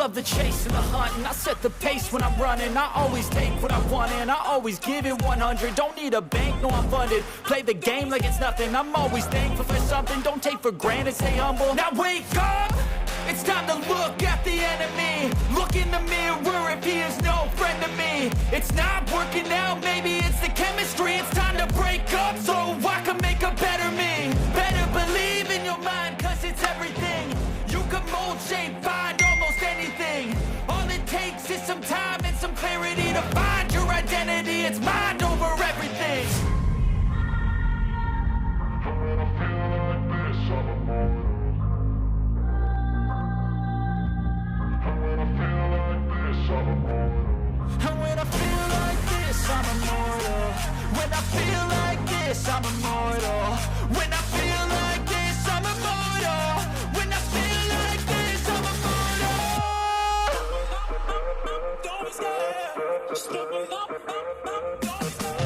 love the chase and the hunt, and I set the pace when I'm running. I always take what I want and I always give it 100. Don't need a bank, no I'm funded. Play the game like it's nothing. I'm always thankful for something. Don't take for granted, stay humble. Now wake up! It's time to look at the enemy. Look in the mirror if he is no friend to me. It's not working out, maybe it's the chemistry. It's time to break up so I can make a better me. Better believe in your mind, cause it's everything. You can mold, shape, find almost anything. All it takes is some time and some clarity to find your identity. It's mind over everything. And when I feel like this, I'm immortal. When I feel like this, I'm immortal. When I feel like this, I'm immortal. When I feel like this, I'm immortal. Don't be scared. Just look me up. Don't be scared.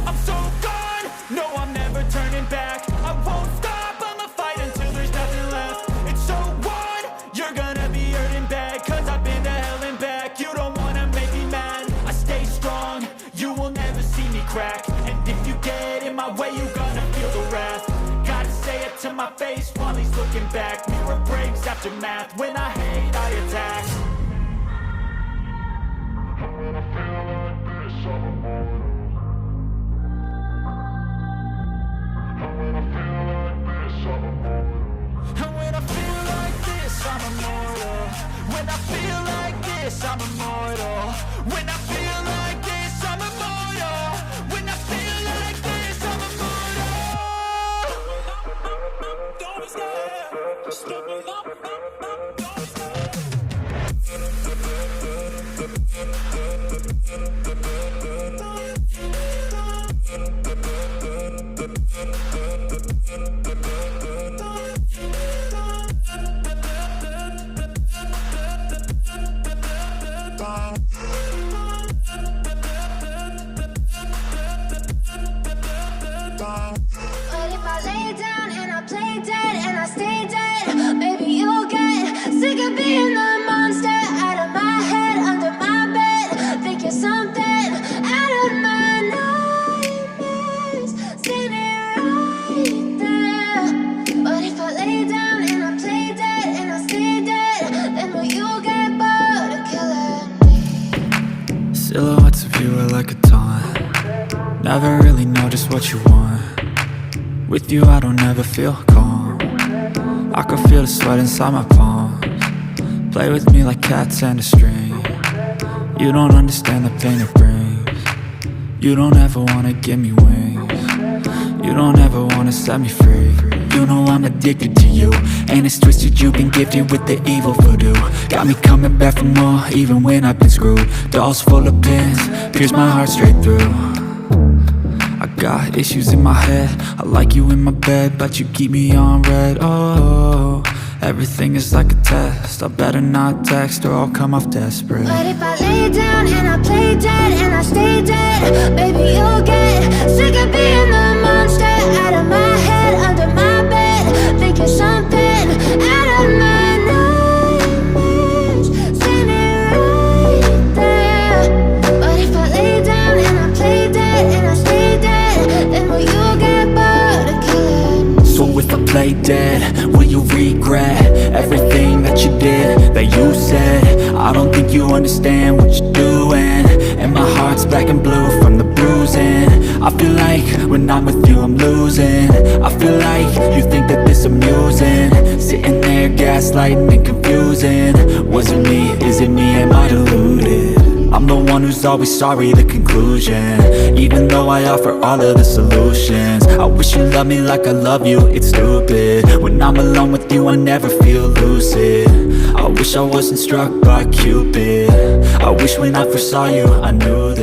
I'm so gone, no I'm never turning back. I won't stop, I'ma fight until there's nothing left. It's so on, you're gonna be hurting bad, cause I've been to hell and back. You don't wanna make me mad, I stay strong, you will never see me crack. And if you get in my way, you're gonna feel the wrath. Gotta say it to my face while he's looking back. Mirror breaks after math, when I hate I attack. When I feel like this, I'm immortal. And when I feel like this, I'm immortal. And when I feel like this, I'm immortal. When I feel like this, I'm immortal. When I feel like this, I'm immortal. When I feel like this, I'm immortal. Don't be scared. Just look me up. Don't be scared. But if I lay down and I play dead and I stay dead, maybe you'll get sick of being the monster out of my head, under my bed. Think you're something out of my nightmares, standing right there. But if I lay down and I play dead and I stay dead, then will you get bored of killing me? Silhouettes of you are like a taunt. Never really know just what you want. With you I don't ever feel calm. I can feel the sweat inside my palms. Play with me like cats and a string. You don't understand the pain it brings. You don't ever wanna give me wings. You don't ever wanna set me free. You know I'm addicted to you, and it's twisted, you've been gifted with the evil voodoo. Got me coming back for more, even when I've been screwed. Dolls full of pins, pierce my heart straight through. I got issues in my head, I like you in my bed, but you keep me on red. Oh, everything is like a test, I better not text or I'll come off desperate. But if I lay down and I play dead and I stay dead, baby you'll get sick of being the monster out of my head, under my bed. Think you're something out of my nightmares, standing right there. But if I lay down and I play dead and I stay dead, then will you get bored of killing me? So if I play dead, will you regret everything that you did, that you said? I don't think you understand what you're doing, and my heart's black and blue from the bruising. I feel like when I'm with you I'm losing. I feel like you think that this amusing, sitting there gaslighting and confusing. Was it me? Is it me? Am I deluded? I'm the one who's always sorry, the conclusion. Even though I offer all of the solutions, I wish you loved me like I love you, it's stupid. When I'm alone with you I never feel lucid. I wish I wasn't struck by Cupid. I wish when I first saw you I knew that